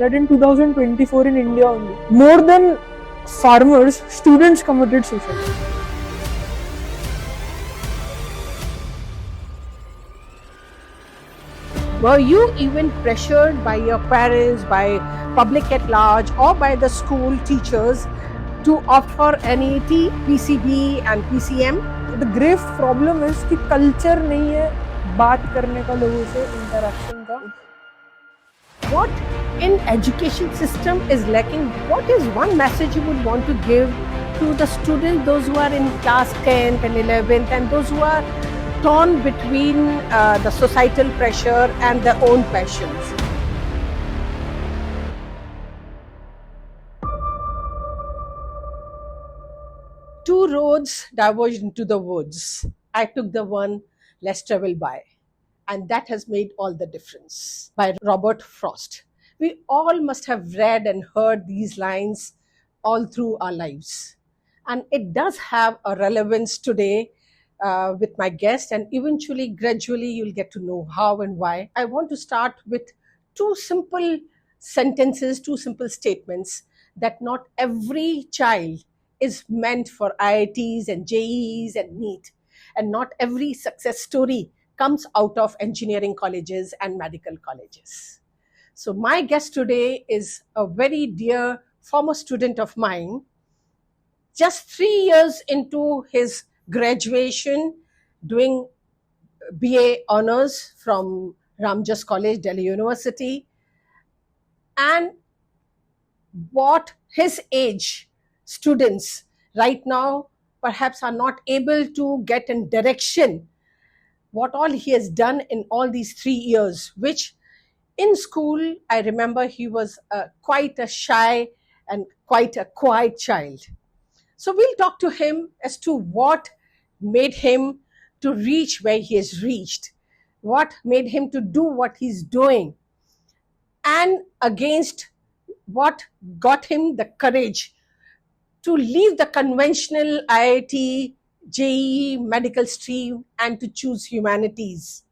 that in 2024 in India only, more than farmers, students committed suicide. Were you even pressured by your parents, by public at large, or by the school teachers to opt for NET, PCB and PCM? The grave problem is कि culture नहीं है बात करने का लोगों से, interaction का. What in education system is lacking? What is one message you would want to give to the students, those who are in class 10th and 11th, and those who are torn between the societal pressure and their own passions? Two roads diverged into the woods. I took the one less traveled by, and that has made all the difference, by Robert Frost. We all must have read and heard these lines all through our lives, and it does have a relevance today with my guest, and eventually, gradually, you'll get to know how and why. I want to start with two simple sentences, two simple statements, that not every child is meant for IITs and JEEs and NEET, and not every success story comes out of engineering colleges and medical colleges. So my guest today is a very dear former student of mine, just 3 years into his graduation, doing BA honors from Ramjas College, Delhi University, and what his age students right now perhaps are not able to get in direction, what all he has done in all these 3 years, which in school, I remember he was quite a shy and quite a quiet child. So we'll talk to him as to what made him to reach where he has reached, what made him to do what he's doing, and against what got him the courage to leave the conventional IIT, JEE medical stream and to choose humanities.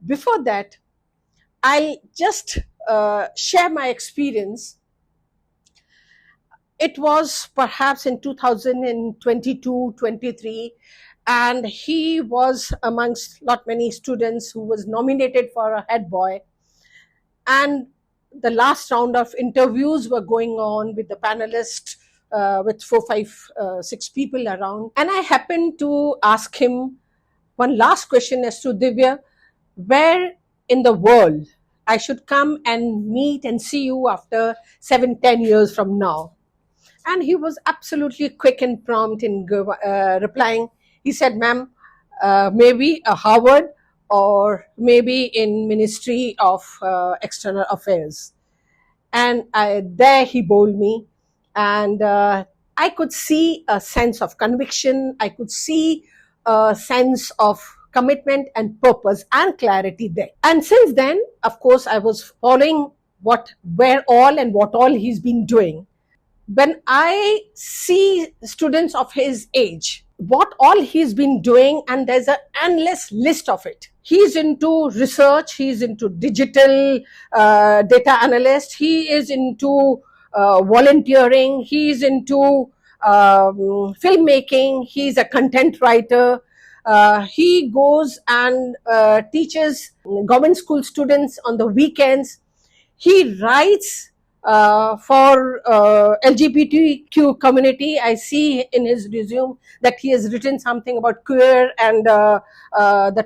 Before that, I'll just share my experience. It was perhaps in 2022-23, and he was amongst not many students who was nominated for a head boy, and the last round of interviews were going on with the panelists, with 4, 5, 6 people around, and I happened to ask him one last question as to, Divya, where in the world I should come and meet and see you after 7, 10 years from now? And he was absolutely quick and prompt in replying. He said, ma'am, maybe a Harvard, or maybe in Ministry of External Affairs. And there he bowled me, and I could see a sense of conviction. I could see a sense of commitment and purpose and clarity there. And since then, of course, I was following where all and what all he's been doing. When I see students of his age, what all he's been doing, and there's an endless list of it. He's into research, he's into digital data analyst, he is into volunteering, he's into filmmaking, he's a content writer. He goes and teaches government school students on the weekends. He writes for LGBTQ community. I see in his resume that he has written something about queer and the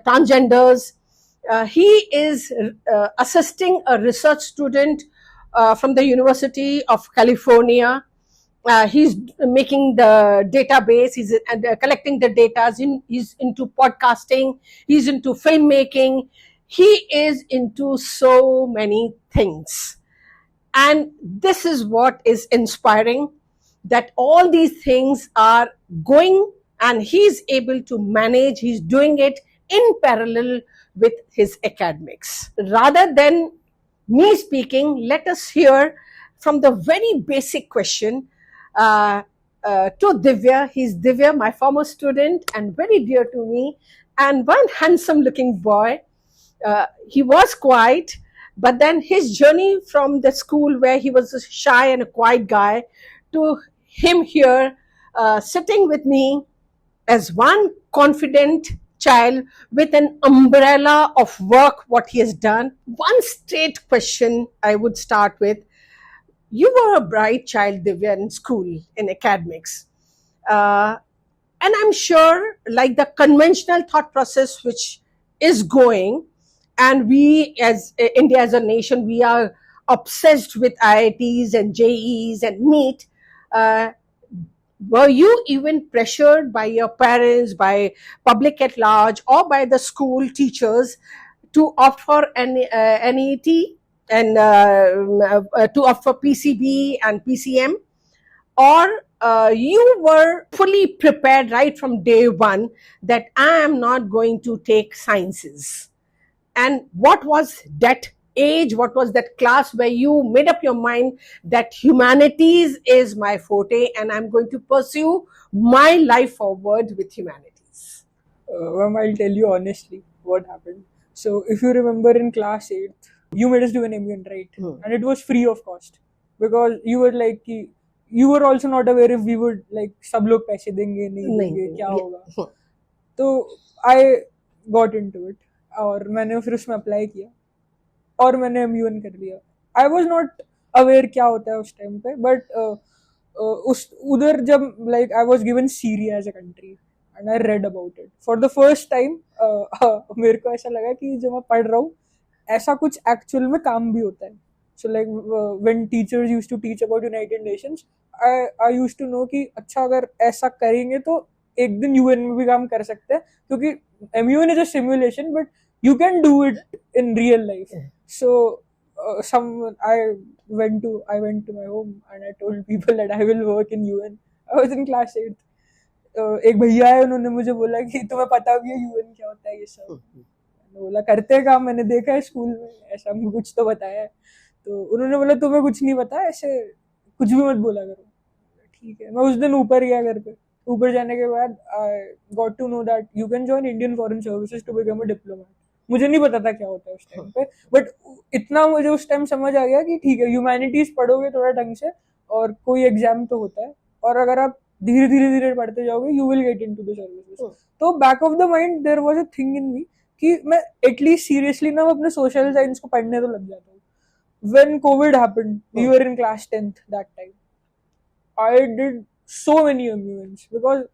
transgenders. He is assisting a research student from the University of California. He's making the database, he's collecting the data, he's into podcasting, he's into filmmaking, he is into so many things. And this is what is inspiring, that all these things are going and he's able to manage, he's doing it in parallel with his academics. Rather than me speaking, let us hear from the very basic question to Divya. He's Divya, my former student and very dear to me, and one handsome looking boy. He was quiet, But then his journey from the school where he was a shy and a quiet guy to him here sitting with me as one confident child with an umbrella of work what he has done. One straight question I would start with: you were a bright child, Divya, in school, in academics, and I'm sure, like the conventional thought process which is going, and we as India as a nation, we are obsessed with IITs and JEs and NEET. uh, were you even pressured by your parents, by public at large, or by the school teachers to opt for NET and to opt for PCB and PCM? Or you were fully prepared right from day one that I am not going to take sciences? And what was that age, what was that class where you made up your mind that humanities is my forte and I'm going to pursue my life forward with humanities? Ma'am, I'll tell you honestly what happened. So, if you remember in class 8th, you made us do an MUN, right? And it was free of cost because you were like, कि you were also not aware if we would like सब लोग पैसे देंगे नहीं देंगे क्या होगा. तो I got into it और मैंने फिर उसमें अप्लाई किया और मैंने MUN कर लिया. I was not aware क्या होता है उस टाइम पे, but उस उधर जब like I was given Syria as a country and I read about it for the first time. मेरे को ऐसा लगा कि जो मैं पढ़ रहा हूँ ऐसा कुछ एक्चुअल में काम भी होता है. So like when teachers used to teach about United Nations, I used to know कि अच्छा अगर ऐसा करेंगे तो एक दिन UN में भी काम कर सकते हैं क्योंकि MUN is a simulation but you can do it in real life. So I went to my home and I told people that I will work in UN. I was in class 8th. एक भैया है उन्होंने मुझे बोला कि तुम्हें पता भी है UN क्या होता है ये सब. मैंने बोला करते काम मैंने देखा है स्कूल में ऐसा कुछ तो बताया है. तो उन्होंने बोला तुम्हें कुछ नहीं पता ऐसे कुछ भी मत बोला करो. ठीक है. मैं उस दिन ऊपर गया घर पे. ऊपर जाने के बाद I got to know that you can join Indian foreign services to become a diplomat. मुझे नहीं पता था क्या होता है उस टाइम पे बट इतना मुझे उस टाइम समझ आ गया कि ठीक है ह्यूमैनिटीज पढ़ोगे थोड़ा ढंग से और कोई एग्जाम तो होता है और अगर आप धीरे धीरे पढ़ते जाओगे you will get into the services. तो back of the mind there was a thing in me कि मैं एटलीस्ट सीरियसली ना अपने सोशल साइंस को पढ़ने तो लग जाता हूँ. When COVID happened, we were in class 10th that time. I did so many MUNs because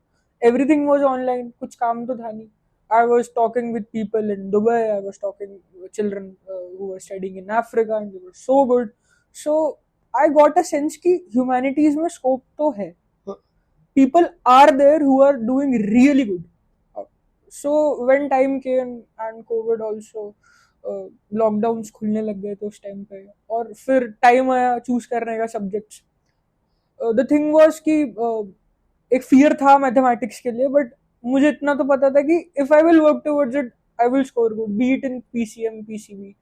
everything was online. कुछ काम तो था नहीं. I was talking with people in Dubai. I was talking with children who were studying in Africa and they were so good. So I got a sense कि humanities में scope तो है. People are there who are doing really good. So when time came and COVID also, lockdowns खुलने लग गए थे उस time पे और फिर टाइम आया चूज करने का सब्जेक्ट्स. द थिंग वाज कि एक फियर था मैथमेटिक्स के लिए बट मुझे इतना तो पता था कि if I will work towards it I will score good be it in PCM PCB.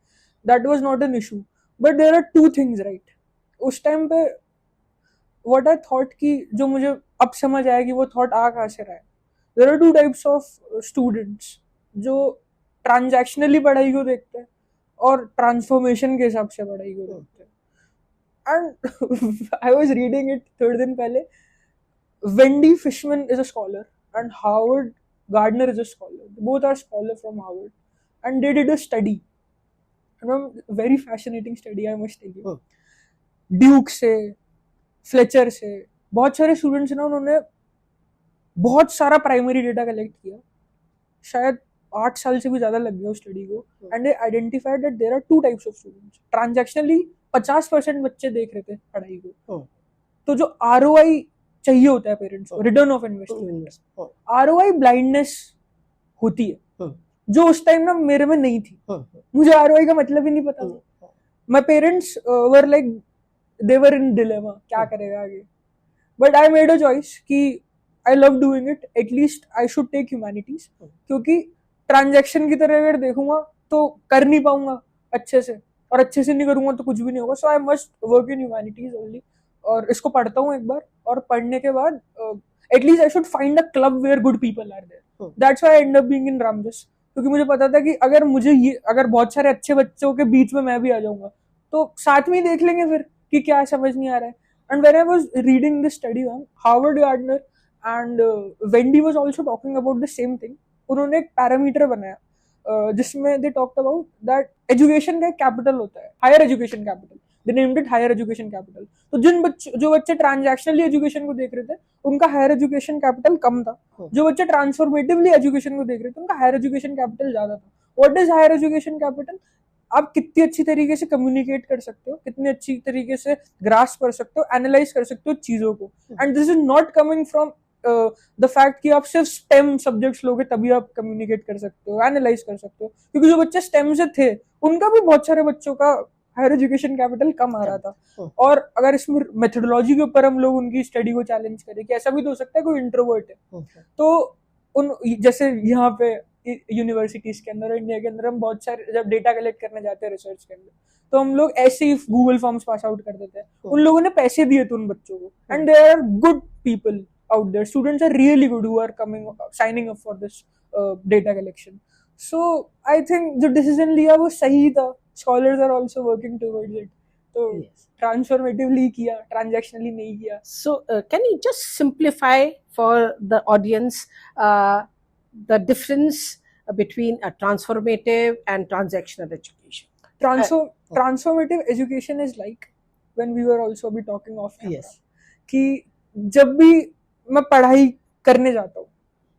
That was not an issue but there are two things right. उस टाइम पे व्हाट आई थॉट कि जो मुझे अब समझ आया कि वो थॉट आ कहाँ से रहा है. There are two types of students जो ट्रांजैक्शनली पढ़ाई को देखते हैं और ट्रांसफॉर्मेशन के हिसाब से पढ़ाई को देखते हैं. And I was reading it third दिन पहले. Wendy Fishman is a scholar and Howard Gardner is a scholar. Both are scholar from Harvard and they did a study. Very fascinating study I must tell you. Duke से Fletcher से बहुत सारे students ना उन्होंने बहुत सारा primary data collect किया. शायद 8 साल से भी ज्यादा लग गया उस स्टडी को. And they identified that there are two types of students. Transactionally 50% बच्चे देख रहे थे पढ़ाई को. तो जो ROI चाहिए होता है पेरेंट्स को, return of investment, ROI blindness होती है जो उस टाइम ना मेरे में नहीं थी. मुझे ROI का मतलब ही नहीं पता था. My parents were like they were in dilemma क्या करेगा आगे. But I made a choice कि I love doing it. At least I should take humanities क्योंकि ट्रांजैक्शन की तरह अगर देखूंगा तो कर नहीं पाऊंगा अच्छे से और अच्छे से नहीं करूंगा तो कुछ भी नहीं होगा. So I must work in humanities only. और इसको पढ़ता हूँ एक बार और पढ़ने के बाद at least I should find a club where good people are there. That's why I end up being in Ramjas. क्योंकि मुझे पता था कि अगर बहुत सारे अच्छे बच्चों के बीच में मैं भी आ जाऊंगा तो साथ में ही देख लेंगे फिर कि क्या समझ नहीं आ रहा है. And when I was reading this study on Harvard Gardner and Wendy was also talking about the same thing. उन्होंने एक पैरामीटर बनाया जिसमें they talked about that education का एक कैपिटल होता है, higher education capital. They named it higher education capital. तो जो बच्चे ट्रांजैक्शनली एजुकेशन को देख रहे थे उनका हायर एजुकेशन कैपिटल कम था. जो बच्चे ट्रांसफॉर्मेटिवली एजुकेशन को देख रहे थे उनका हायर एजुकेशन कैपिटल ज्यादा था. What is higher education capital? आप कितनी अच्छी तरीके से कम्युनिकेट कर सकते हो, कितनी अच्छी तरीके से ग्रास्प कर सकते हो, एनालाइज कर सकते हो चीजों को. And this is not coming from the fact कि आप सिर्फ स्टेम सब्जेक्ट्स लोगे तभी आप कम्युनिकेट कर सकते हो, एनालाइज कर सकते हो. क्योंकि जो बच्चे स्टेम से थे उनका भी बहुत सारे बच्चों का हायर एजुकेशन कैपिटल कम आ रहा था. और अगर इसमें मेथोडोलॉजी के ऊपर हम लोग उनकी स्टडी को चैलेंज करें कि ऐसा भी तो हो सकता है कोई इंट्रोवर्ट है, तो उन जैसे यहाँ पे यूनिवर्सिटीज के अंदर, इंडिया के अंदर हम बहुत सारे जब डेटा कलेक्ट करने जाते हैं रिसर्च के अंदर, तो हम लोग ऐसे ही गूगल फॉर्म्स पास आउट कर देते हैं. उन लोगों ने पैसे दिए थे उन बच्चों को. And there are good people out there. Students are really good who are signing up for this data collection. So I think the decision लिया वो सही था. Scholars are also working towards it. तो transformatively किया, transactionally नहीं किया. So can you just simplify for the audience the difference between a transformative and transactional education? Transformative education is like when we were also be talking of camera. Yes. कि जब भी मैं पढ़ाई करने जाता हूँ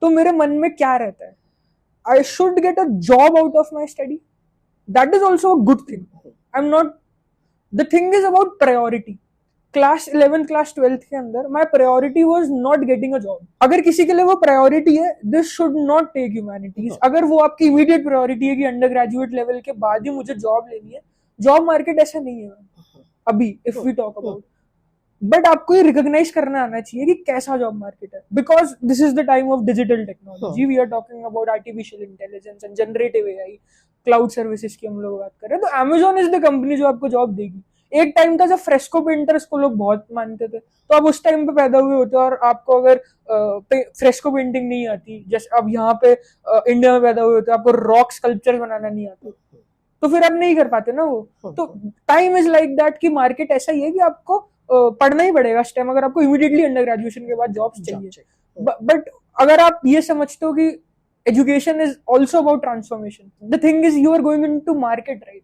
तो मेरे मन में क्या रहता है? I should get a job out of my study. That is also a good thing. I am not, the thing is about priority. Class 11 class 12 के अंदर my priority was not getting a job. अगर किसी के लिए वो priority है, this should not take humanities. अगर वो आपकी इमीडिएट प्रायोरिटी है कि अंडर ग्रेजुएट लेवल के बाद ही मुझे जॉब लेनी है, जॉब मार्केट ऐसा नहीं है अभी if we talk about. But आपको ये रिकॉग्नाइज करना आना चाहिए कि कैसा जॉब मार्केट है, because this is the time of digital technology. We are talking about artificial intelligence and generative AI, cloud services की हम लोग बात कर रहे हैं. तो अमेजोन इज द कंपनी जो आपको जॉब देगी. एक टाइम था जब फ्रेस्को पेंटर्स को लोग बहुत मानते थे, तो आप उस टाइम पे पैदा हुए होते और आपको अगर फ्रेस्को पेंटिंग नहीं आती, जैसे अब यहाँ पे इंडिया में पैदा हुए होते, आपको रॉक स्कल्पचर बनाना नहीं आता, तो फिर आप नहीं कर पाते ना वो. तो टाइम इज लाइक दैट कि मार्केट ऐसा ही है कि आपको पढ़ना ही पड़ेगा इस टाइम अगर आपको इमीडिएटली अंडर ग्रेजुएशन के बाद जॉब्स चाहिए. बट अगर आप ये समझते हो कि education is also about transformation, the thing is you are going into market, right?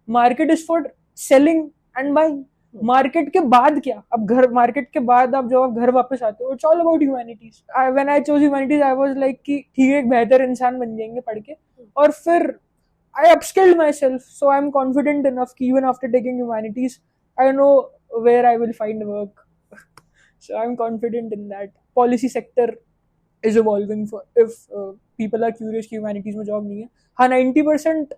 Market is for selling and buying. Market के बाद क्या? अब मार्केट के बाद आप जब आप घर वापस आते हो, it's all about humanities. When I chose humanities I was like कि ठीक है, एक बेहतर इंसान बन जाएंगे पढ़ के. और फिर I upskilled myself, so I am confident enough कि even after taking humanities I know where I will find work. So I'm confident in that. Policy sector is evolving for if people are curious कि humanities में job नहीं है. हाँ 90%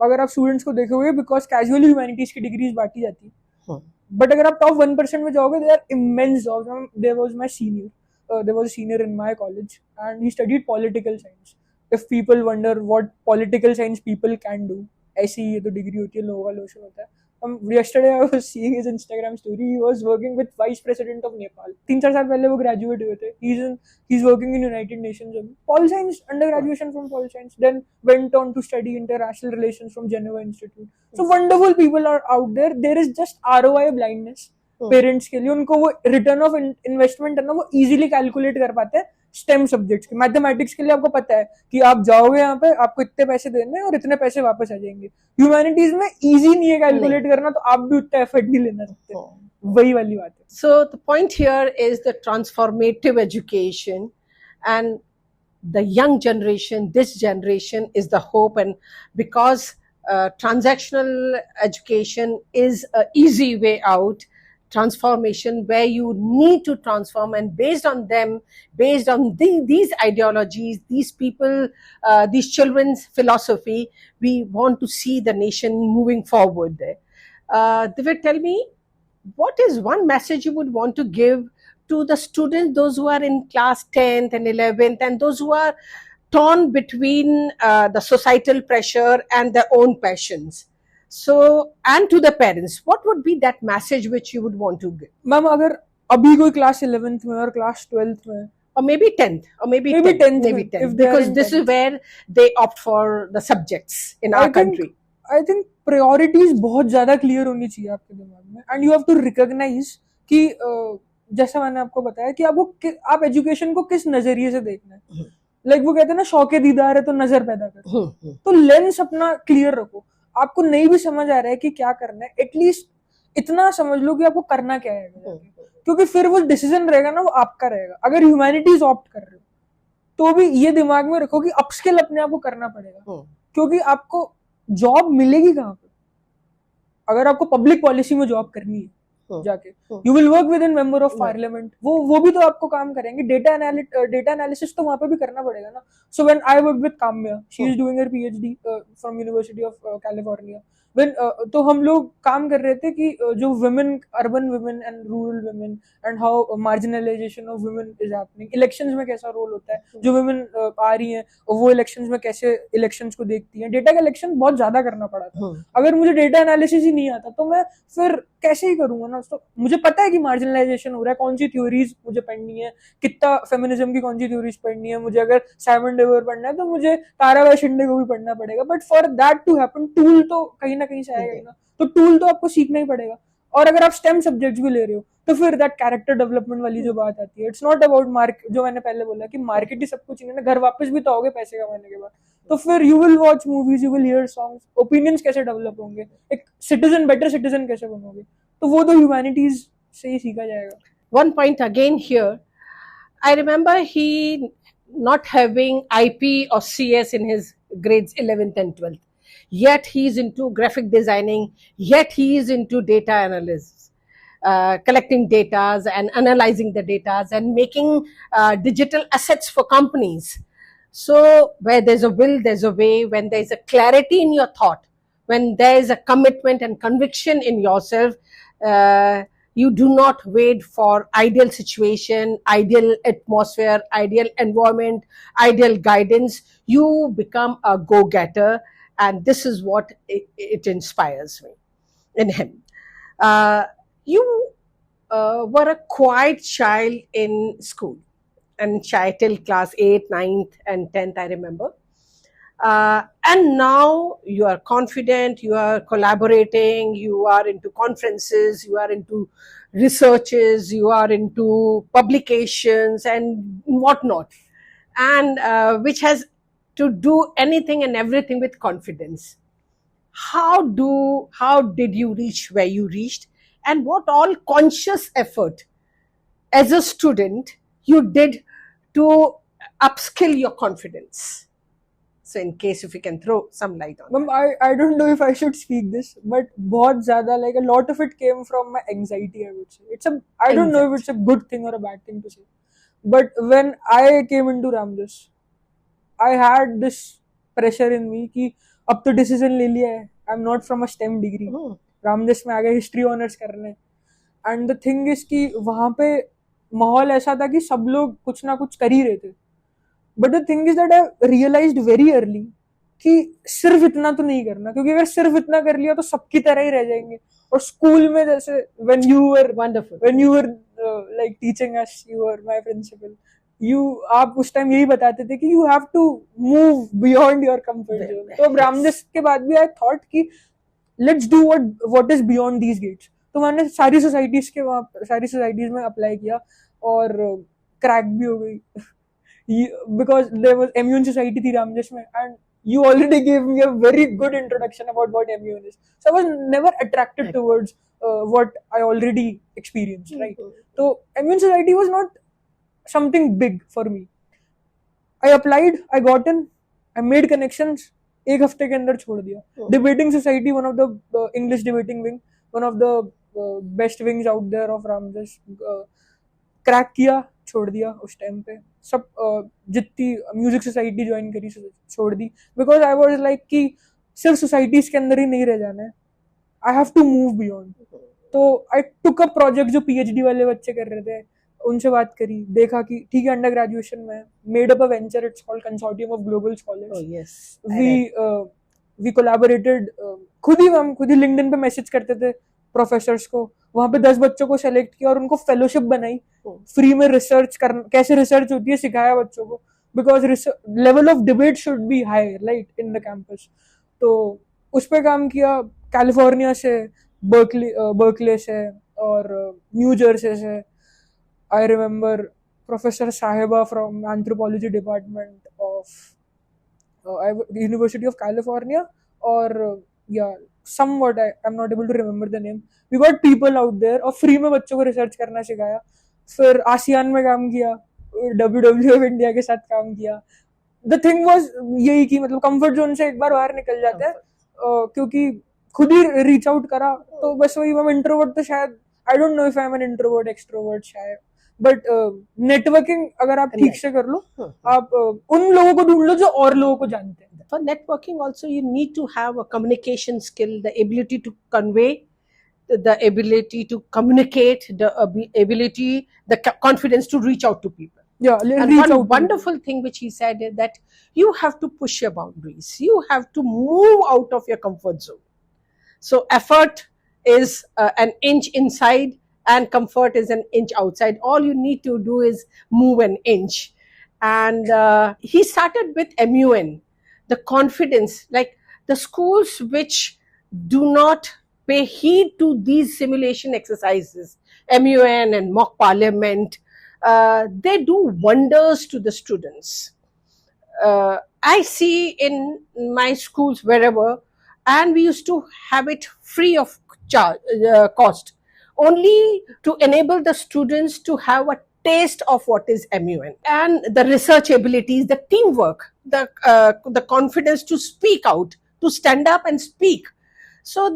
अगर आप students को देखोगे because casually humanities की degrees बांटी जाती है. But अगर आप top 1% में जाओगे, there are immense jobs. There was my senior. There was a senior in my college and he studied political science. If people wonder what political science people can do, ऐसी ये तो degree होती है, लोगों का lotion होता है. Yesterday I was seeing his Instagram story. He was working with Vice President of Nepal. 3-4 साल पहले वो graduate हुए थे. He's working in United Nations. Pol Science, undergraduation from Pol Science. Then went on to study international relations from Geneva Institute. So wonderful people are out there. There is just ROI blindness. Parents के लिए उनको वो return of investment है ना, वो easily calculate कर पाते हैं. स्टेम सब्जेक्ट्स के मैथमेटिक्स के लिए आपको पता है कि आप जाओगे यहाँ पे, आपको इतने पैसे देने और इतने पैसे वापस आ जाएंगे. ह्यूमैनिटीज में इजी नहीं है कैलकुलेट करना, तो आप भी उतना एफर्ट नहीं लेना सकते. वही वाली बात है. So the point here is the transformative education and the young generation, this generation is the hope. And because transactional education is an easy way out. Transformation where you need to transform, and based on them, based on these ideologies, these people, these children's philosophy, we want to see the nation moving forward there. Divya, tell me, what is one message you would want to give to the students, those who are in class 10th and 11th, and those who are torn between the societal pressure and their own passions? So, and to the parents, what would be that message which you would want to give? Ma'am, अगर अभी कोई class 11th में और class 12th में or maybe 10th, or maybe 10th, maybe 10th, if they are because in this 10th. is where they opt for the subjects in our country. I think priorities बहुत ज़्यादा clear होनी चाहिए आपके दिमाग में, and you have to recognize कि जैसा मैंने आपको बताया कि आप एजुकेशन को किस नजरिए से देखना है. लाइक वो कहते हैं ना, शौके दीदार है तो नजर पैदा कर. तो लेंस अपना क्लियर रखो. आपको नहीं भी समझ आ रहा है कि क्या करना है, एटलीस्ट इतना समझ लो कि आपको करना क्या है, क्योंकि फिर वो डिसीजन रहेगा ना, वो आपका रहेगा. अगर ह्यूमैनिटीज ऑप्ट कर रहे हो तो भी ये दिमाग में रखो कि अपस्किल अपने आप को करना पड़ेगा, क्योंकि आपको जॉब मिलेगी कहाँ पे. अगर आपको पब्लिक पॉलिसी में जॉब करनी है जाके, you will work with in member of parliament, वो भी तो आपको काम करेंगे. डेटा एनालिसिस तो वहां पे भी करना पड़ेगा ना. So when I work with Kamya, she is doing her PhD from university of California. तो हम लोग काम कर रहे थे कि जो women, urban women and rural women, and how marginalisation of women is happening. Elections में कैसा रोल होता है, जो वुमेन आ रही हैं वो इलेक्शंस में कैसे इलेक्शंस को देखती हैं. डेटा कलेक्शन बहुत ज्यादा करना पड़ा था. अगर मुझे डेटा एनालिसिस ही नहीं आता तो मैं फिर कैसे ही करूंगा ना. तो मुझे पता है कि मार्जिनलाइजेशन हो रहा है, कौन सी थ्योरीज मुझे पढ़नी है, कितना फेमिनिज्म की कौन सी थ्योरीज पढ़नी है. मुझे अगर साइमन डेवर पढ़ना है तो मुझे ताराबाई शिंदे को भी पढ़ना पड़ेगा. But for that to happen, tool तो कहीं ना कहीं से आएगा ना. तो टूल तो आपको सीखना ही पड़ेगा. और अगर आप स्टेम सब्जेक्ट्स भी ले रहे हो तो फिर दैट कैरेक्टर डेवलपमेंट वाली जो बात आती है, इट्स नॉट अबाउट मार्केट. जो मैंने पहले बोला कि मार्केट ही सब कुछ नहीं है, घर वापस भी तो आओगे पैसे कमाने के बाद. तो फिर you will watch movies, you will hear songs, opinions कैसे डेवलप होंगे, एक सिटीजन, बेटर सिटीजन कैसे बनोगे. तो वो तो ह्यूमैनिटीज से ही सीखा जाएगा. One point again here, I remember he not having IP or CS in his grades 11th and 12th. Yet he is into graphic designing, yet he is into data analysis, collecting data and analyzing the data and making digital assets for companies. So where there's a will, there's a way. When there's a clarity in your thought, when there is a commitment and conviction in yourself, you do not wait for ideal situation, ideal atmosphere, ideal environment, ideal guidance. You become a go-getter, and this is what it inspires me in him. You were a quiet child in school, and shy till class 8, 9th and 10th, I remember. And now you are confident, you are collaborating, you are into conferences, you are into researches, you are into publications and whatnot, and which has to do anything and everything with confidence. How did you reach where you reached, and what all conscious effort as a student you did to upskill your confidence? So in case if you can throw some light on that. I don't know if I should speak this, but बहुत ज़्यादा, like a lot of it came from my anxiety, I would say. I don't know if it's a good thing or a bad thing to say, but when I came into Ramjas, I had this pressure in me कि अब तो decision ले लिया है, I'm not from a STEM degree. Ramjas में आ गए history honours करने. And the thing is कि वहां पे माहौल ऐसा था कि सब लोग कुछ ना कुछ कर ही रहे थे. But the thing is that I realised very early कि सिर्फ इतना तो नहीं करना, क्योंकि अगर सिर्फ इतना कर लिया तो सबकी तरह ही रह जाएंगे. और स्कूल में जैसे when you were like teaching us, you were my principal, आप उस टाइम यही बताते थे कि you have to move beyond your comfort zone. तो अब रामजस के बाद भी I thought कि let's do what is beyond these gates. तो मैंने सारी सोसाइटीज में अप्लाई किया और क्रैक भी हो गई. Because there was Immune Society थी रामजस में, and you already gave me a very good introduction about what Immune is. So I was never attracted towards what I already experienced, right? So Immune Society was not something big for me. I applied, I got in, I made connections, एक हफ्ते के अंदर छोड़ दिया. Debating Society, one of the English debating wing, one of the best wings out there of Ramjas, crack किया, छोड़ दिया उस टाइम पे. सब जितनी म्यूजिक सोसाइटी ज्वाइन करी छोड़ दी, बिकॉज आई वाज लाइक कि सिर्फ सोसाइटीज के अंदर ही नहीं रह जाना है, I have to move beyond. तो आई टुक अ प्रोजेक्ट जो पीएचडी वाले बच्चे कर रहे थे, उनसे बात करी, देखा कि ठीक है अंडर ग्रेजुएशन में made up a venture, it's called consortium of global scholars. We collaborated, खुद ही लिंक्डइन पे मैसेज करते थे प्रोफेसर्स को, वहां पे 10 बच्चों को सेलेक्ट किया और उनको फेलोशिप बनाई, फ्री में रिसर्च करना, कैसे रिसर्च होती है सिखाया बच्चों को, because level of debate should be high right in the campus. तो उस पर काम किया, कैलिफोर्निया से, बर्कले से और न्यू जर्सी से। आई रिमेम्बर प्रोफेसर साहिबा from anthropology department of university of California, और या somewhat I'm not able to remember the name. We got people out there और फ्री में बच्चों को रिसर्च करना सिखाया। फिर आसियान में काम किया, WWF इंडिया के साथ काम किया। द थिंग वाज यही कि मतलब कंफर्ट जोन से एक बार बाहर निकल जाते हैं, क्योंकि खुद ही रीच आउट करा। तो बस वही, मैं इंट्रोवर्ट तो शायद, आई don't know if I am an introvert extrovert शायद, बट नेटवर्किंग अगर आप ठीक से कर लो, आप उन लोगों को ढूंढ लो जो और लोगों को जानते हैं। For networking also you need to have a communication skill, the ability to convey, the ability to communicate, the ability, the confidence to reach out to people. Yeah, and one wonderful thing which he said is that you have to push your boundaries, you have to move out of your comfort zone. So effort is an inch inside and comfort is an inch outside. All you need to do is move an inch. And he started with MUN, the confidence, like the schools which do not pay heed to these simulation exercises, MUN and mock parliament, they do wonders to the students. I see in my schools wherever, and we used to have it free of cost, only to enable the students to have a taste of what is MUN and the research abilities, the teamwork, the confidence to speak out, to stand up and speak. So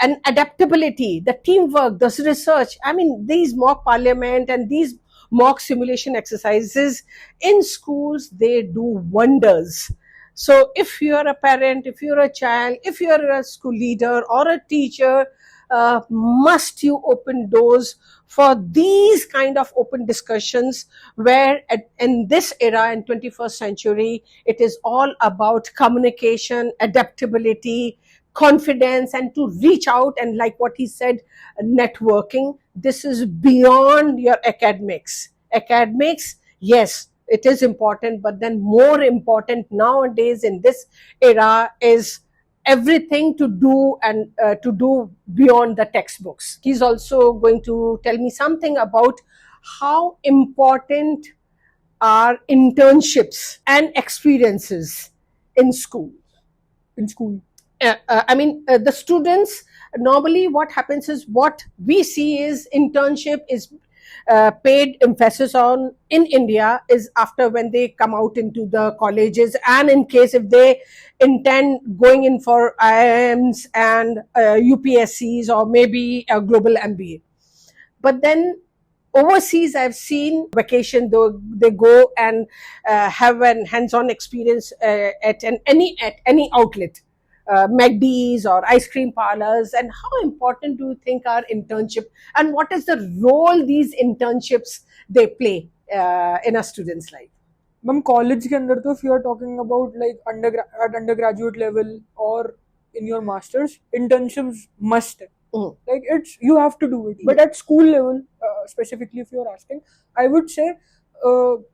and adaptability, the teamwork, the research. I mean, these mock parliament and these mock simulation exercises in schools, they do wonders. So if you are a parent, if you're a child, if you're a school leader or a teacher, must you open doors for these kind of open discussions, where in this era, in 21st century, it is all about communication, adaptability, confidence, and to reach out. And like what he said, networking, this is beyond your academics. Academics, yes, it is important, but then more important nowadays in this era is everything to do and to do beyond the textbooks. He's also going to tell me something about how important are internships and experiences in school. I mean, the students, normally what happens is, what we see is internship is paid emphasis on in India is after when they come out into the colleges, and in case if they intend going in for IIMs and UPSCs or maybe a global MBA. But then overseas, I've seen vacation, though they go and have an hands-on experience at any outlet. McD's or ice cream parlors. And how important do you think are internship, and what is the role these internships they play in a student's life? Ma'am, college के अंदर तो if you are talking about like at undergraduate level or in your masters, internships must. Like it's, you have to do it. But at school level, specifically if you are asking, I would say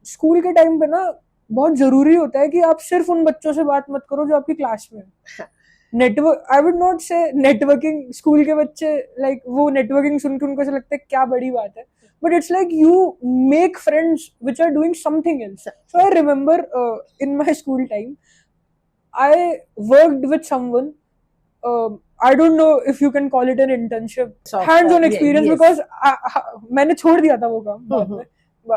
school के time पे ना बहुत जरूरी होता है कि आप सिर्फ उन बच्चों से बात मत करो जो आपकी क्लास में है। नेटवर्क, आई वुड नॉट से नेटवर्किंग, स्कूल के बच्चे लाइक वो नेटवर्किंग सुन के उनको ऐसा लगता है क्या बड़ी बात है, but it's like you make friends which are doing something else. So I remember in my school time, I worked with someone. I don't know if you can call it an internship, hands-on experience, yes. Because मैंने छोड़ दिया था वो काम बाद में.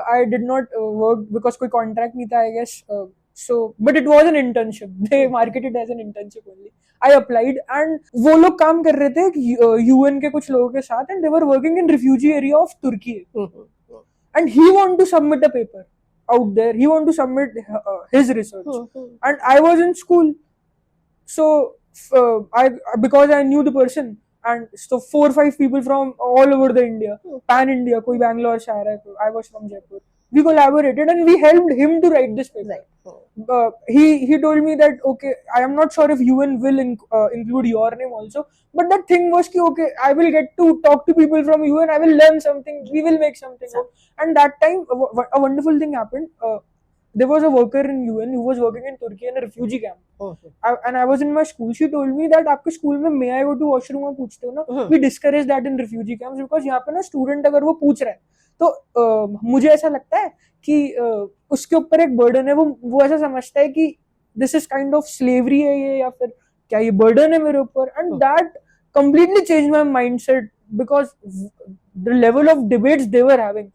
I did not work because कोई contract नहीं था, I guess. So, but it was an internship. They marketed it as an internship only. I applied and वो लोग काम कर रहे थे UN के कुछ लोगों के साथ, and they were working in refugee area of Turkey. And he wanted to submit a paper out there. He wanted to submit his research. And I was in school. So, because I knew the person, and so 4 or 5 people from all over the India, pan India, कोई Bangalore से आ रहा है, I was from Jaipur. we collaborated and we helped him to write this paper. Right. He told me that okay, I am not sure if UN will include your name also, but that thing was ki, okay, I will get to talk to people from UN, I will learn something, we will make something. And that time a wonderful thing happened. There was a worker in UN who was working in Turkey in a refugee camp. And I was in my school. She told me that आपके school में may I go to washroom में पूछते हो ना, we discourage that in refugee camps because यहाँ पे ना student अगर वो पूछ रहा है तो मुझे ऐसा लगता है कि उसके ऊपर एक बर्डन है, वो ऐसा समझता है कि this is kind of slavery है ये, या फिर क्या ये बर्डन है मेरे ऊपर. And that completely changed my mindset because the level of debates they were having.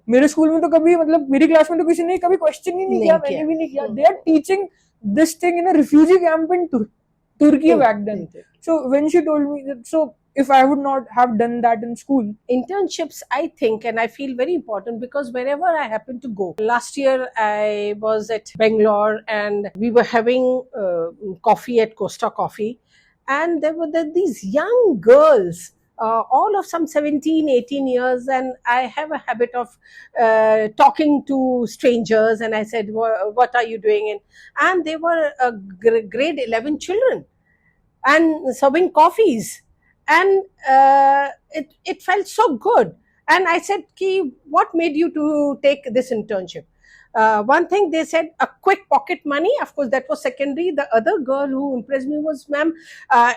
मेरे स्कूल में तो कभी मतलब मेरी क्लास में तो किसी ने कभी क्वेश्चन ही नहीं किया, मैंने भी नहीं किया. They are teaching this thing in a refugee camp in Turkey back then. So when she told me that, so if I would not have done that in school. Internships, I think, and I feel very important because wherever I happen to go. Last year I was at Bangalore and we were having coffee at Costa Coffee, and there were these young girls, all of some 17, 18 years, and I have a habit of talking to strangers, and I said, what are you doing? And they were grade 11 children and serving coffees. And it felt so good. And I said, Ki, what made you to take this internship? One thing they said, a quick pocket money. Of course, that was secondary. The other girl who impressed me was, ma'am,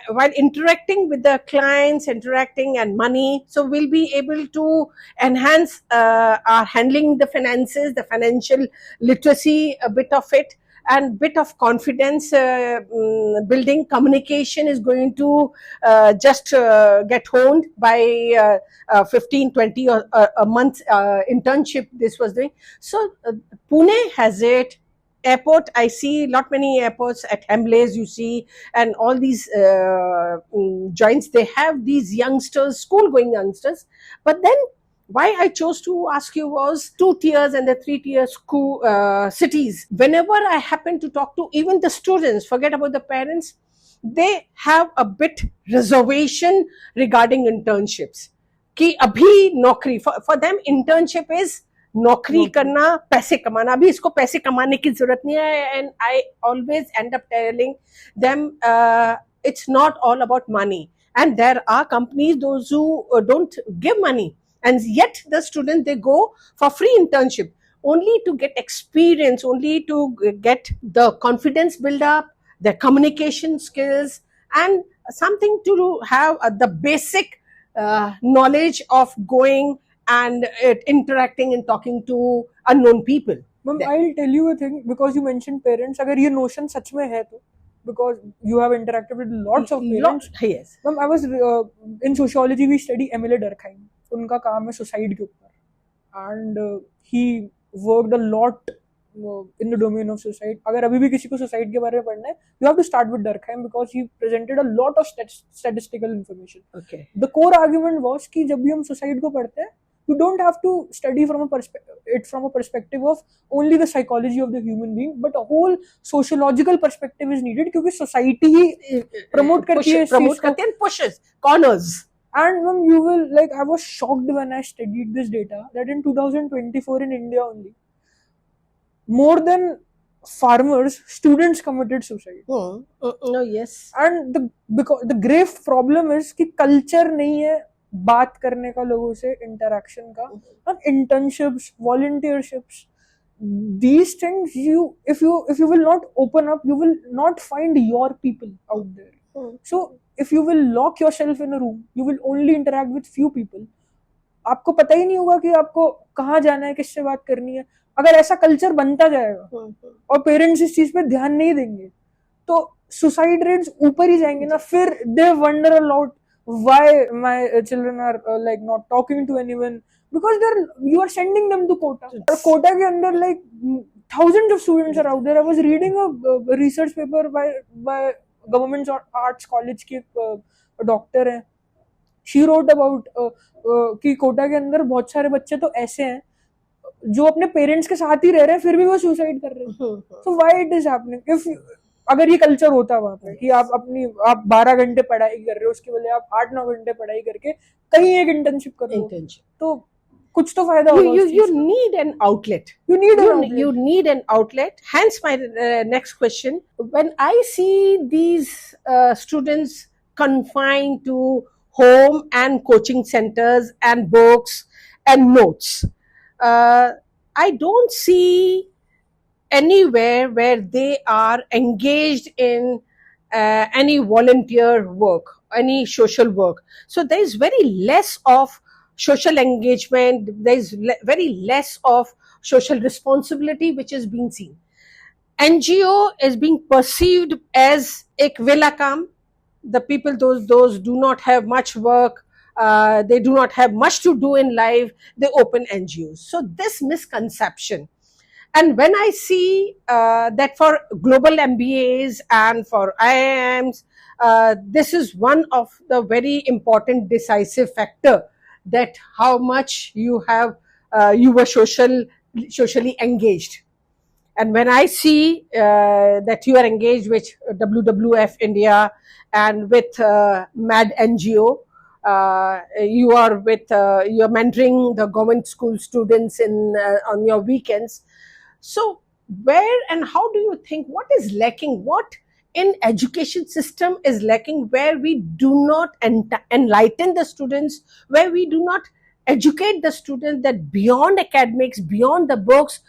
while interacting with the clients, interacting and money, so we'll be able to enhance our handling the finances, the financial literacy, a bit of it, and bit of confidence building. Communication is going to just get honed by 15, 20 or a month internship this was doing. So Pune has it. Airport, I see lot many airports at Hamleys, you see, and all these joints, they have these youngsters, school going youngsters. But then why I chose to ask you was 2 tiers and the 3 tier school cities. Whenever I happen to talk to even the students, forget about the parents, they have a bit reservation regarding internships. कि अभी नौकरी, for them internship is नौकरी करना, पैसे कमाना. अभी इसको पैसे कमाने की जरूरत नहीं है. And I always end up telling them it's not all about money. And there are companies, those who don't give money. And yet the students, they go for free internship only to get experience, only to get the confidence build up, their communication skills, and something to have the basic knowledge of going and interacting and talking to unknown people. Ma'am, I'll tell you a thing, because you mentioned parents. अगर ये notion सच में है तो, because you have interacted with lots of parents. Yes. Ma'am, I was in sociology, we study Emile Durkheim. उनका काम है suicide के ऊपर, and he worked a lot in the domain of suicide. अगर अभी भी किसी को suicide के बारे में पढ़ना है, you have to start with Durkheim because he presented a lot of statistical information. Okay. The core argument was कि जब भी हम suicide को पढ़ते हैं, you don't have to study from a perspective of only the psychology of the human being, but a whole sociological perspective is needed, क्योंकि society ही promote करती है and pushes corners. And when you will, like, I was shocked when I studied this data that in 2024 in India only, more than farmers, students committed suicide. No, yes. And because the grave problem is कि culture नहीं है बात करने का लोगों से, interaction का, and internships, volunteerships, these things, if you will not open up, you will not find your people out there. So if you will lock yourself in a room, you will only interact with few people. आपको पता ही नहीं होगा कि आपको कहाँ जाना है, किससे बात करनी है. अगर ऐसा कल्चर बनता जाएगा और पेरेंट्स इस चीज पे ध्यान नहीं देंगे तो सुसाइड रेट्स ऊपर ही जाएंगे ना. फिर they wonder a lot why my children are like not talking to anyone, because you are sending them to Kota. Kota के अंदर like thousands of students are out there. I was reading a research paper by Government Arts College की doctor है. She wrote about कि कोटा के अंदर बहुत सारे बच्चे तो ऐसे हैं जो अपने पेरेंट्स के साथ ही रह रहे हैं फिर भी वो सुसाइड कर रहे हैं. So why it is happening? If अगर ये कल्चर होता वहां पे कि आप 12 घंटे पढ़ाई कर रहे हो, उसके बदले आप 8-9 घंटे पढ़ाई करके कहीं एक इंटर्नशिप करो, तो कुछ तो फायदा होगा उस You चीज का. need an outlet. You need an outlet. You need an outlet. Hence, my next question: when I see these students confined to home and coaching centers and books and notes, I don't see anywhere where they are engaged in any volunteer work, any social work. So there is very less of social engagement, there is very less of social responsibility which is being seen. NGO is being perceived as ek vela kam. The people, those do not have much work, they do not have much to do in life, they open NGOs. So this misconception, and when I see that for global MBAs and for IIMs, this is one of the very important decisive factor, that how much you have you were socially engaged. And when I see that you are engaged with WWF India and with MAD NGO, you are mentoring the government school students in on your weekends. So where and how do you think, what is lacking, what in education system is lacking, where we do not enlighten the students, where we do not educate the students that beyond academics, beyond the books,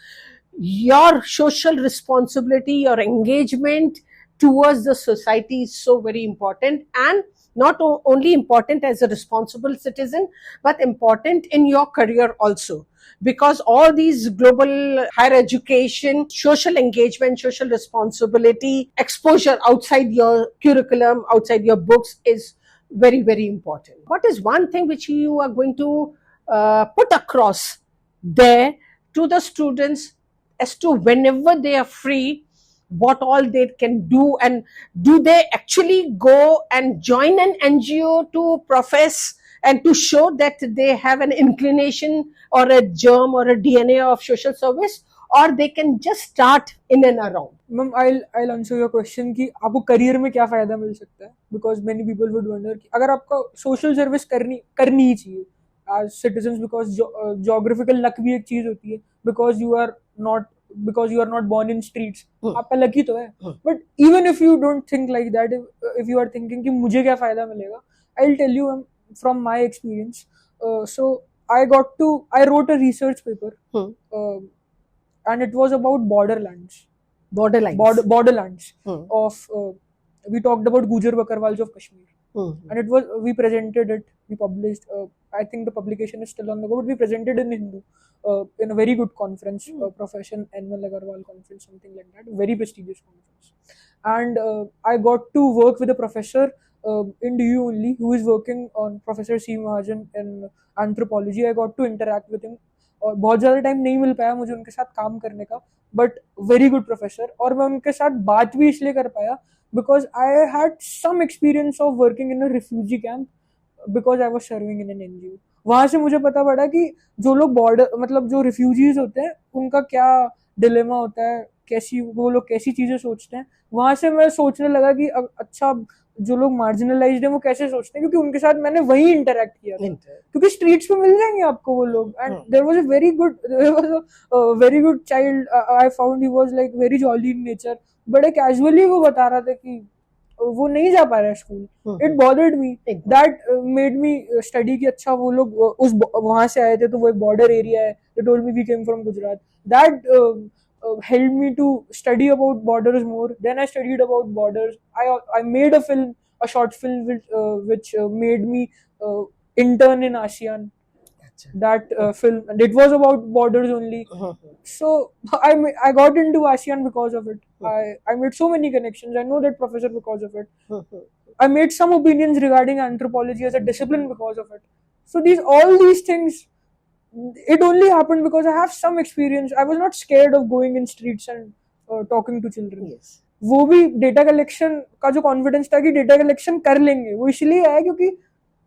your social responsibility, your engagement towards the society is so very important, and not only important as a responsible citizen, but important in your career also. Because all these global higher education, social engagement, social responsibility, exposure outside your curriculum, outside your books is very, very important. What is one thing which you are going to put across there to the students as to whenever they are free, what all they can do, and do they actually go and join an NGO to profess and to show that they have an inclination or a germ or a DNA of social service, or they can just start in and around? Ma'am, I'll answer your question कि आपको career में क्या फायदा मिल सकता है, because many people would wonder कि अगर आपको सोशल सर्विस करनी ही चाहिए as citizens, because geographical luck भी एक चीज होती है, because you are not born in streets, आपका लकी तो है. But even if you don't think like that, if you are thinking कि मुझे क्या फायदा मिलेगा, I'll tell you from my experience. So I wrote a research paper, and it was about borderlands of we talked about Gujar Bakarwals of Kashmir. And we presented it, we published, I think the publication is still on the go, but we presented in Hindu in a very good conference, Profession Annual Agarwal conference, something like that, very prestigious conference. And I got to work with a professor in DU only, who is working on, Professor C. Mahajan, in anthropology. I got to interact with him. और बहुत ज़्यादा time नहीं मिल पाया मुझे उनके साथ काम करने का, बट वेरी गुड प्रोफेसर. और मैं उनके साथ बात भी इसलिए कर पाया because I had some experience of working in a refugee camp because I was serving in an NGO. वहाँ से मुझे पता पड़ा कि जो लोग बॉर्डर, मतलब जो रिफ्यूजीज होते हैं, उनका क्या डिलेमा होता है, वो लोग कैसी चीजें सोचते हैं. वहाँ से मैं सोचने लगा कि अच्छा, जो लोग मार्जिनलाइज्ड हैं वो कैसे सोचते हैं, क्योंकि उनके साथ मैंने वही इंटरेक्ट किया था. क्योंकि स्ट्रीट्स पे मिल जाएंगे आपको वो लोग. And there was a very good child I found. He was like very jolly in nature. बड़े कैजुअली वो बता रहा था कि वो नहीं जा पा रहा है school. It bothered me, that made me study कि अच्छा वो लोग उस वहां से आए थे, तो वो एक बॉर्डर एरिया है. They told me we came from Gujarat. That helped me to study about borders more. Then I studied about borders. I made a short film which made me intern in ASEAN. That film, and it was about borders only. So I got into ASEAN because of it. I made so many connections. I know that professor because of it. I made some opinions regarding anthropology as a discipline because of it. So all these things, it only happened because I have some experience. I was not scared of going in streets and talking to children. Yes. वो भी data collection का जो confidence था कि data collection कर लेंगे, वो इसलिए है क्योंकि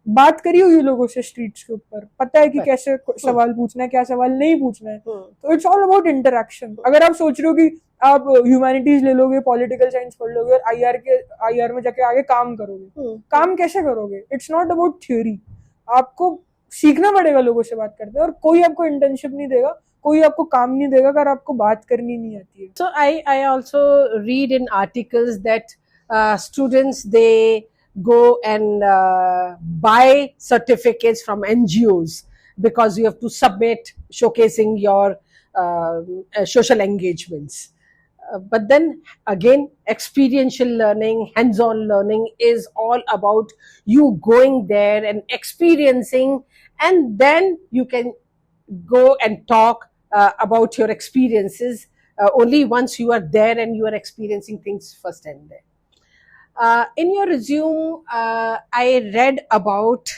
बात करी हुई लोगों से स्ट्रीट्स के ऊपर, पता है कि कैसे सवाल पूछना है, क्या सवाल नहीं पूछना है. तो इट्स ऑल अबाउट इंटरेक्शन. अगर आप सोच रहे हो कि आप ह्यूमैनिटीज ले लोगे, पॉलिटिकल साइंस पढ़ लोगे और आईआर में जाके आगे काम करोगे, काम कैसे करोगे? It's not about theory. आपको सीखना पड़ेगा लोगों से बात करते हैं, और कोई आपको इंटर्नशिप नहीं देगा, कोई आपको काम नहीं देगा अगर आपको बात करनी नहीं आती है. So I also read in articles that students, they go and buy certificates from NGOs because you have to submit showcasing your social engagements. But then again, experiential learning, hands-on learning is all about you going there and experiencing, and then you can go and talk about your experiences only once you are there and you are experiencing things firsthand there. In your resume, I read about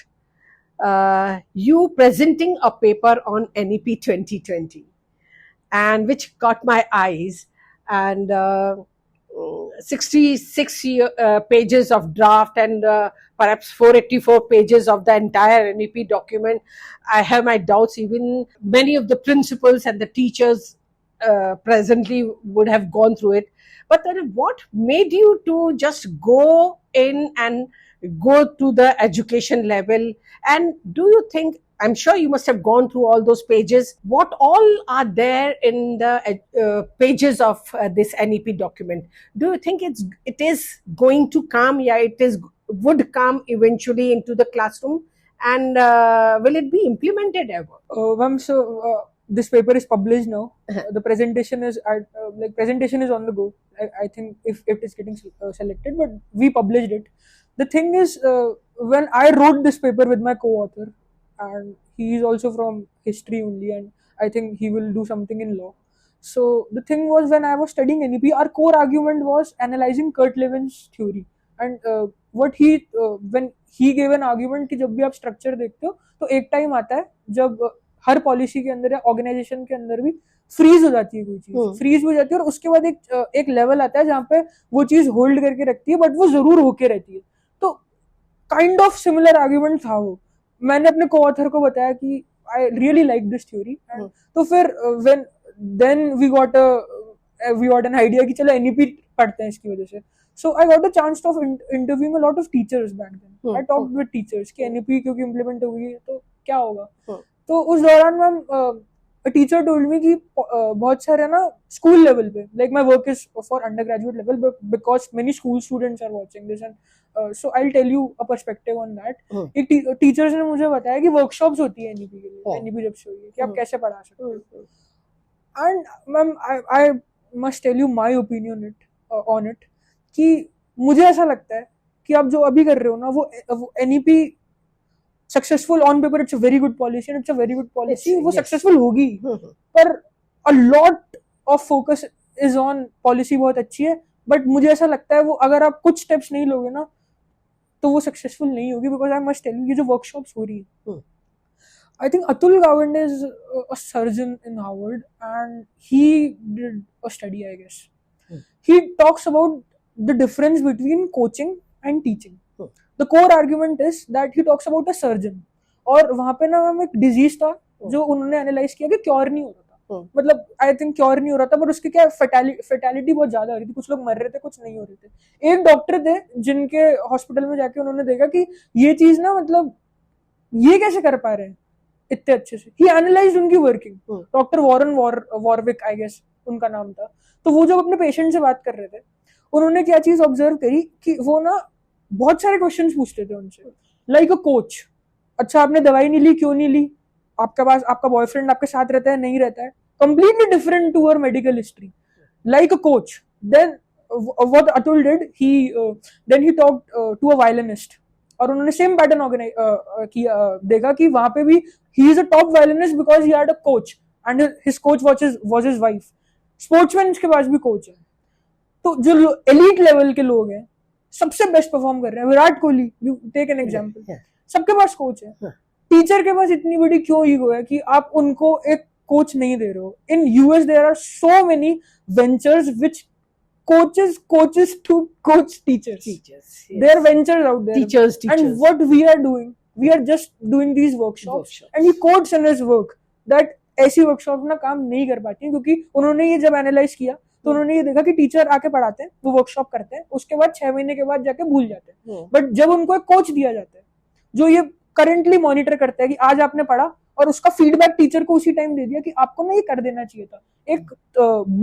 you presenting a paper on NEP 2020, and which caught my eyes, and 66 pages of draft, and perhaps 484 pages of the entire NEP document. I have my doubts, even many of the principals and the teachers presently would have gone through it. But then what made you to just go in and go to the education level? And do you think, I'm sure you must have gone through all those pages, what all are there in the pages of this NEP document? Do you think it is going to come? Yeah, would come eventually into the classroom, and will it be implemented ever? This paper is published now. The presentation is presentation is on the go. I think if it is getting selected, but we published it. The thing is, when I wrote this paper with my co-author, and he is also from history only, and I think he will do something in law. So the thing was, when I was studying NEP, our core argument was analyzing Kurt Levin's theory, and when he gave an argument कि जब भी आप structure देखते हो तो एक time आता है जब हर पॉलिसी के अंदर या ऑर्गेनाइजेशन के अंदर भी फ्रीज हो जाती है, कोई चीज फ्रीज हो जाती है, और उसके बाद एक लेवल आता है जहाँ पे वो चीज होल्ड करके रखती है, बट वो जरूर होके रहती है. तो काइंड ऑफ सिमिलर आर्ग्यूमेंट था वो. मैंने अपने को-ऑथर को बताया कि I really like this theory, तो फिर then we got an idea कि चलो NEP पढ़ते हैं इसकी वजह से. So I got a chance of interviewing a lot of teachers back then. I talked with teachers कि NEP क्योंकि implement हो गई है तो क्या होगा. तो उस दौरान ma'am a teacher told me कि बहुत सारे ना स्कूल लेवल पे, like my work is for undergraduate level, but because many school students are watching this, and so I'll tell you a perspective on that. एक teachers ने मुझे बताया कि वर्कशॉप्स होती है NEP के लिए, NEP जब से हुई है कि आप कैसे पढ़ा सकते हो. And ma'am I must tell you my opinion on it कि मुझे ऐसा लगता है कि आप जो अभी कर रहे हो ना वो NEP successful on paper, it's a very good policy and it's a very good policy, वो सक्सेसफुल होगी, पर a lot of focus is on policy. बहुत अच्छी है, बट मुझे ऐसा लगता है वो अगर आप कुछ स्टेप्स नहीं लोगे ना तो वो सक्सेसफुल नहीं होगी. Because I must tell you, ये जो वर्कशॉप्स हो रही है, I think Atul Gawande is a surgeon in Harvard, and he did a study, I guess. He talks about the difference between coaching and teaching. The core argument is that he talks about a surgeon, और वहाँ पे ना हम एक disease था जो उन्होंने analyse किया कि क्योर नहीं हो रहा था. मतलब आई थिंक क्योर नहीं हो रहा था, पर उसकी क्या फेटेलिटी बहुत ज्यादा हो रही थी, कुछ लोग मर रहे थे, कुछ नहीं हो रहे थे. एक डॉक्टर थे जिनके हॉस्पिटल में जाके उन्होंने देखा कि ये चीज ना, मतलब ये कैसे कर पा रहे हैं इतने अच्छे से. ही एनालाइज्ड उनकी working. Doctor Warren Warwick I guess उनका नाम था. तो वो जब अपने पेशेंट से बात कर रहे थे, उन्होंने क्या चीज ऑब्जर्व करी कि वो ना बहुत सारे क्वेश्चंस पूछते थे उनसे, लाइक अ कोच. अच्छा आपने दवाई नहीं ली, क्यों नहीं ली? आपके पास आपका बॉयफ्रेंड आपके साथ रहता है, नहीं रहता है? Completely different to our medical history. Like a coach. Then what Atul did, he talked to a violinist, और उन्होंने सेम पैटर्न देखा कि वहां पे भी he is a top violinist because he had a coach, and his coach was his wife. Sportsman के पास भी कोच है. तो जो एलीट लेवल के लोग हैं, सबसे बेस्ट परफॉर्म कर रहे हैं, Virat Kohli, you take an example, सबके पास कोच है. टीचर के पास इतनी बड़ी क्यों ईगो है कि आप उनको एक कोच नहीं दे रहे हो? In US there are so many ventures which coaches to coach teachers. Yes. There are ventures out there. Teachers. And what we are doing, we are just doing these workshops. And he quotes in his work that ऐसी workshop ना काम नहीं कर पाती, क्योंकि उन्होंने ये जब एनालाइज किया तो उन्होंने ये देखा कि टीचर आके पढ़ाते हैं, वो वर्कशॉप करते हैं, उसके बाद 6 महीने के बाद जाके भूल जाते हैं. बट जब उनको एक कोच दिया जाता है जो ये करंटली मॉनिटर करता है कि आज आपने पढ़ा और उसका फीडबैक टीचर को उसी टाइम दे दिया कि आपको ना ये कर देना चाहिए था. एक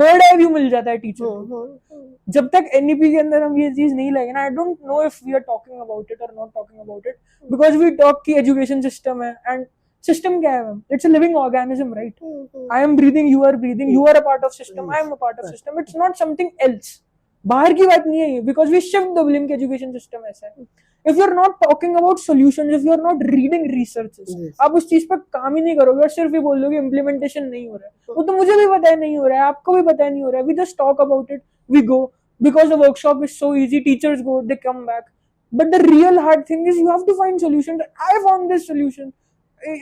बर्ड आई व्यू मिल जाता है टीचर को. जब तक एनईपी के अंदर हम ये चीज नहीं लगे ना, I don't know if we are talking about it और not talking about it, because we talk की एजुकेशन सिस्टम है. एंड सिस्टम क्या है? It's a living organism, right? I am breathing, you are breathing, you are a part of system, I am a part of system. It's not something else. बाहर की बात नहीं है ये, because we shift the blame कि education system ऐसा है. If you are not talking about solution, if you are not reading researches, आप उस चीज पर काम ही नहीं करोगे और सिर्फ ये बोल दोगे इम्प्लीमेंटेशन नहीं हो रहा है. वो तो मुझे भी पता है नहीं हो रहा है, आपको भी पता है नहीं हो रहा है. We just talk about it, we go because the workshop is so easy, teachers go, they come back. But the real hard thing is you have to find solutions. I found this solution.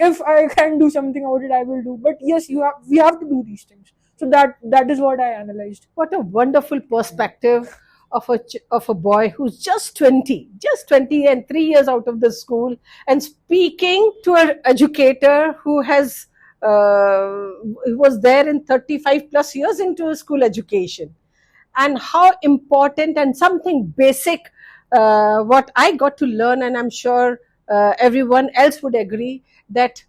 If I can do something about it, I will do. But yes, we have to do these things. So that is what I analyzed. What a wonderful perspective of a boy who's just 20 and 3 years out of the school, and speaking to an educator who was there in 35 plus years into school education. And how important and something basic what I got to learn, and I'm sure everyone else would agree, that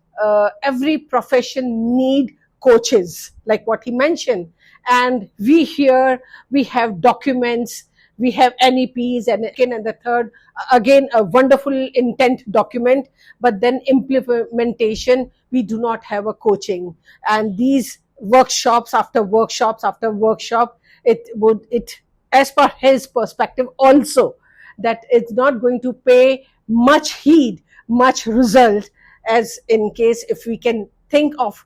every profession need coaches, like what he mentioned. And we here, we have documents, we have NEPs, and the third, again, a wonderful intent document, but then implementation, we do not have a coaching. And these workshops after workshops after workshop, it as per his perspective also, that it's not going to pay much heed, much result, as in case if we can think of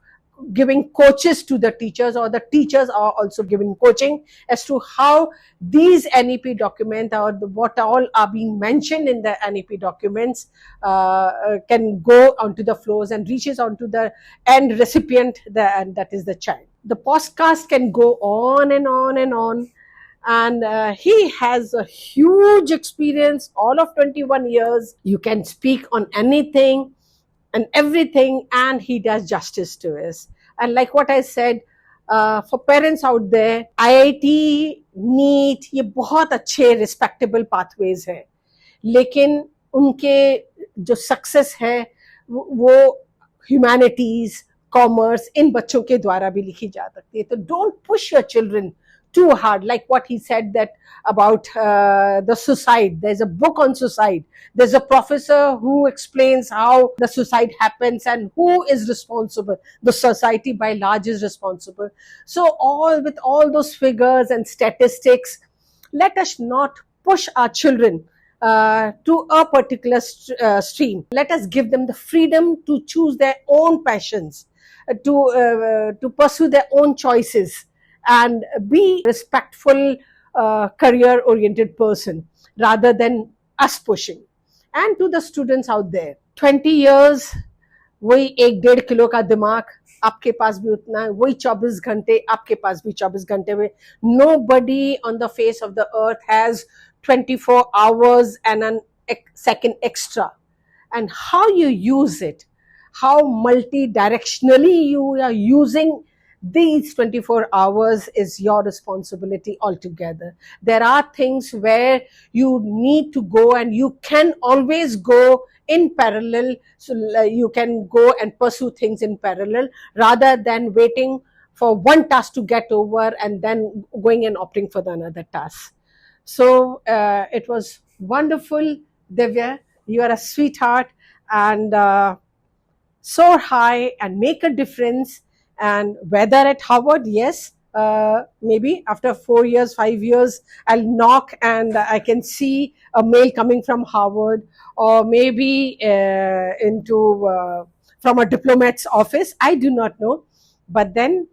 giving coaches to the teachers, or the teachers are also giving coaching as to how these NEP documents, or what all are being mentioned in the NEP documents can go onto the floors and reaches onto the end recipient, and that is the child. The podcast can go on and on and on, and he has a huge experience, all of 21 years. You can speak on anything and everything, and he does justice to us. And like what I said, for parents out there, IIT, NEET, ये बहुत अच्छे respectable pathways है, लेकिन उनके जो success है वो humanities, commerce, इन बच्चों के द्वारा भी लिखी जा सकती है. तो don't push your children too hard, like what he said that about the suicide. There's a book on suicide. There's a professor who explains how the suicide happens and who is responsible. The society by large is responsible. So with all those figures and statistics, let us not push our children to a particular stream. Let us give them the freedom to choose their own passions, to pursue their own choices, and be respectful, career oriented person, rather than us pushing. And to the students out there, 20 years, वही 1-1.5 kilo का दिमाग आपके पास भी उतना है, वही 24 घंटे आपके पास भी 24 घंटे में. Nobody on the face of the earth has 24 hours and a second extra. And how you use it, how multi-directionally you are using these 24 hours is your responsibility altogether. There are things where you need to go, and you can always go in parallel. So you can go and pursue things in parallel, rather than waiting for one task to get over and then going and opting for the another task. So it was wonderful, Divya. You are a sweetheart, and soar high and make a difference. And whether at Harvard, yes, maybe after 4 years, 5 years, I'll knock and I can see a mail coming from Harvard, or maybe from a diplomat's office. I do not know. But then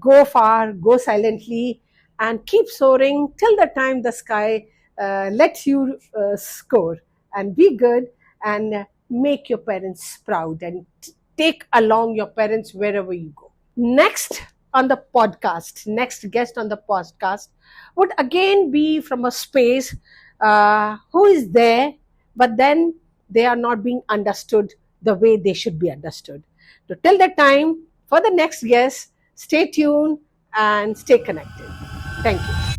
go far, go silently, and keep soaring till the time the sky lets you score, and be good, and make your parents proud, and take along your parents wherever you go. Next guest on the podcast would again be from a space who is there, but then they are not being understood the way they should be understood. So till that time, for the next guest, stay tuned and stay connected. Thank you.